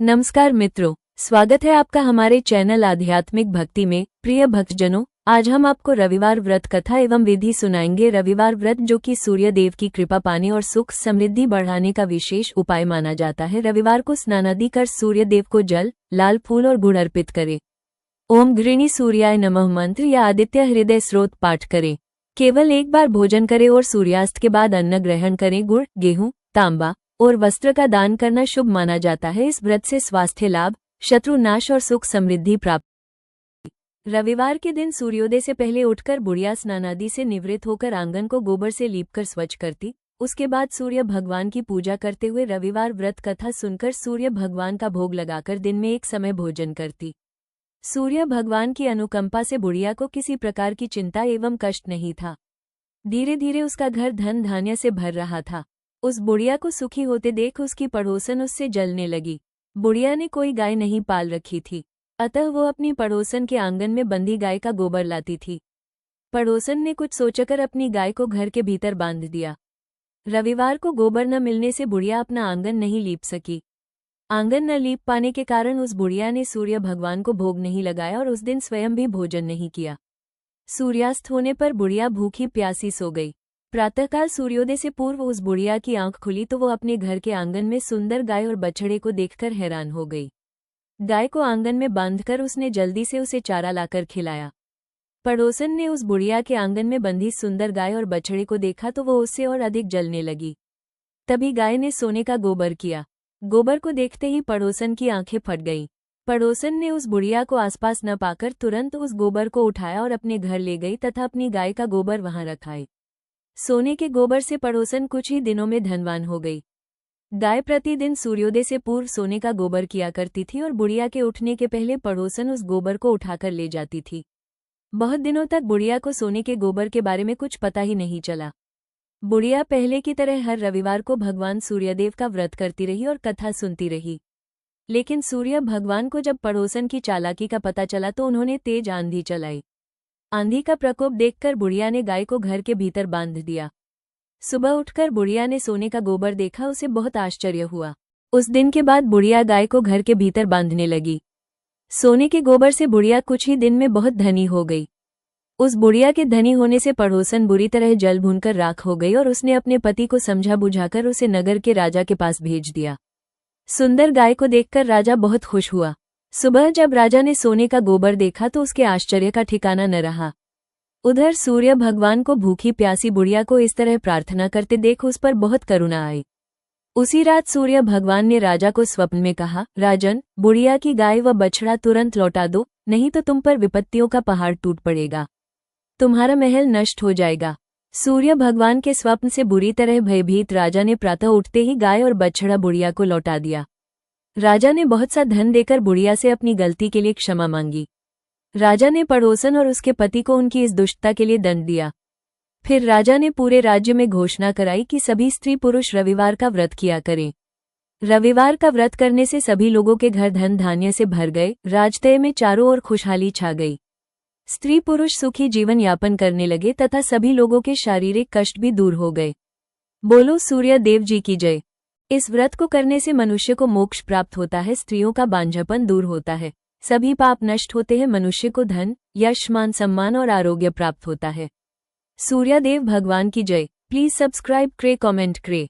नमस्कार मित्रों, स्वागत है आपका हमारे चैनल आध्यात्मिक भक्ति में। प्रिय भक्तजनों, आज हम आपको रविवार व्रत कथा एवं विधि सुनाएंगे। रविवार व्रत, जो कि सूर्य देव की कृपा पाने और सुख समृद्धि बढ़ाने का विशेष उपाय माना जाता है। रविवार को स्नानादि कर सूर्य देव को जल, लाल फूल और गुड़ अर्पित करें। ओम घृणी सूर्याय नमः मंत्र या आदित्य हृदय स्रोत पाठ करें। केवल एक बार भोजन करें और सूर्यास्त के बाद अन्न ग्रहण करें। गुड़, गेहूं, तांबा और वस्त्र का दान करना शुभ माना जाता है। इस व्रत से स्वास्थ्य लाभ, शत्रु नाश और सुख समृद्धि प्राप्त। रविवार के दिन सूर्योदय से पहले उठकर बुढ़िया स्नानादि से निवृत्त होकर आंगन को गोबर से लीपकर स्वच्छ करती। उसके बाद सूर्य भगवान की पूजा करते हुए रविवार व्रत कथा सुनकर सूर्य भगवान का भोग लगाकर दिन में एक समय भोजन करती। सूर्य भगवान की अनुकंपा से बुढ़िया को किसी प्रकार की चिंता एवं कष्ट नहीं था। धीरे धीरे उसका घर धन धान्य से भर रहा था। उस बुढ़िया को सुखी होते देख उसकी पड़ोसन उससे जलने लगी। बुढ़िया ने कोई गाय नहीं पाल रखी थी, अतः वो अपनी पड़ोसन के आंगन में बंधी गाय का गोबर लाती थी। पड़ोसन ने कुछ सोचकर अपनी गाय को घर के भीतर बांध दिया। रविवार को गोबर न मिलने से बुढ़िया अपना आंगन नहीं लीप सकी। आंगन न लीप पाने के कारण उस बुढ़िया ने सूर्य भगवान को भोग नहीं लगाया और उस दिन स्वयं भी भोजन नहीं किया। सूर्यास्त होने पर बुढ़िया भूखी प्यासी सो गई। प्रातःकाल सूर्योदय से पूर्व उस बुढ़िया की आंख खुली तो वो अपने घर के आंगन में सुंदर गाय और बछड़े को देखकर हैरान हो गई। गाय को आंगन में बांधकर उसने जल्दी से उसे चारा लाकर खिलाया। पड़ोसन ने उस बुढ़िया के आंगन में बंधी सुंदर गाय और बछड़े को देखा तो वो उससे और अधिक जलने लगी। तभी गाय ने सोने का गोबर किया। गोबर को देखते ही पड़ोसन की आंखें फट गईं। पड़ोसन ने उस बुढ़िया को आसपास न पाकर तुरंत उस गोबर को उठाया और अपने घर ले गई तथा अपनी गाय का गोबर वहां रखाई। सोने के गोबर से पड़ोसन कुछ ही दिनों में धनवान हो गई। गाय प्रतिदिन सूर्योदय से पूर्व सोने का गोबर किया करती थी और बुढ़िया के उठने के पहले पड़ोसन उस गोबर को उठाकर ले जाती थी। बहुत दिनों तक बुढ़िया को सोने के गोबर के बारे में कुछ पता ही नहीं चला। बुढ़िया पहले की तरह हर रविवार को भगवान सूर्यदेव का व्रत करती रही और कथा सुनती रही। लेकिन सूर्य भगवान को जब पड़ोसन की चालाकी का पता चला तो उन्होंने तेज आंधी चलाई। आंधी का प्रकोप देखकर बुढ़िया ने गाय को घर के भीतर बांध दिया। सुबह उठकर बुढ़िया ने सोने का गोबर देखा, उसे बहुत आश्चर्य हुआ। उस दिन के बाद बुढ़िया गाय को घर के भीतर बांधने लगी। सोने के गोबर से बुढ़िया कुछ ही दिन में बहुत धनी हो गई। उस बुढ़िया के धनी होने से पड़ोसन बुरी तरह जल भूनकर राख हो गई और उसने अपने पति को समझा बुझाकर उसे नगर के राजा के पास भेज दिया। सुंदर गाय को देखकर राजा बहुत खुश हुआ। सुबह जब राजा ने सोने का गोबर देखा तो उसके आश्चर्य का ठिकाना न रहा। उधर सूर्य भगवान को भूखी प्यासी बुढ़िया को इस तरह प्रार्थना करते देख उस पर बहुत करुणा आई। उसी रात सूर्य भगवान ने राजा को स्वप्न में कहा, राजन, बुढ़िया की गाय व बछड़ा तुरंत लौटा दो, नहीं तो तुम पर विपत्तियों का पहाड़ टूट पड़ेगा, तुम्हारा महल नष्ट हो जाएगा। सूर्य भगवान के स्वप्न से बुरी तरह भयभीत राजा ने प्रातः उठते ही गाय और बछड़ा बुढ़िया को लौटा दिया। राजा ने बहुत सा धन देकर बुढ़िया से अपनी गलती के लिए क्षमा मांगी। राजा ने पड़ोसन और उसके पति को उनकी इस दुष्टता के लिए दंड दिया। फिर राजा ने पूरे राज्य में घोषणा कराई कि सभी स्त्री पुरुष रविवार का व्रत किया करें। रविवार का व्रत करने से सभी लोगों के घर धन धान्य से भर गए। राजतय में चारों ओर खुशहाली छा गई। स्त्री पुरुष सुखी जीवन यापन करने लगे तथा सभी लोगों के शारीरिक कष्ट भी दूर हो गए। बोलो सूर्य देव जी की जय। इस व्रत को करने से मनुष्य को मोक्ष प्राप्त होता है, स्त्रियों का बांझपन दूर होता है, सभी पाप नष्ट होते हैं, मनुष्य को धन, यश, मान सम्मान और आरोग्य प्राप्त होता है। सूर्यदेव भगवान की जय। प्लीज सब्सक्राइब करे, कमेंट करे।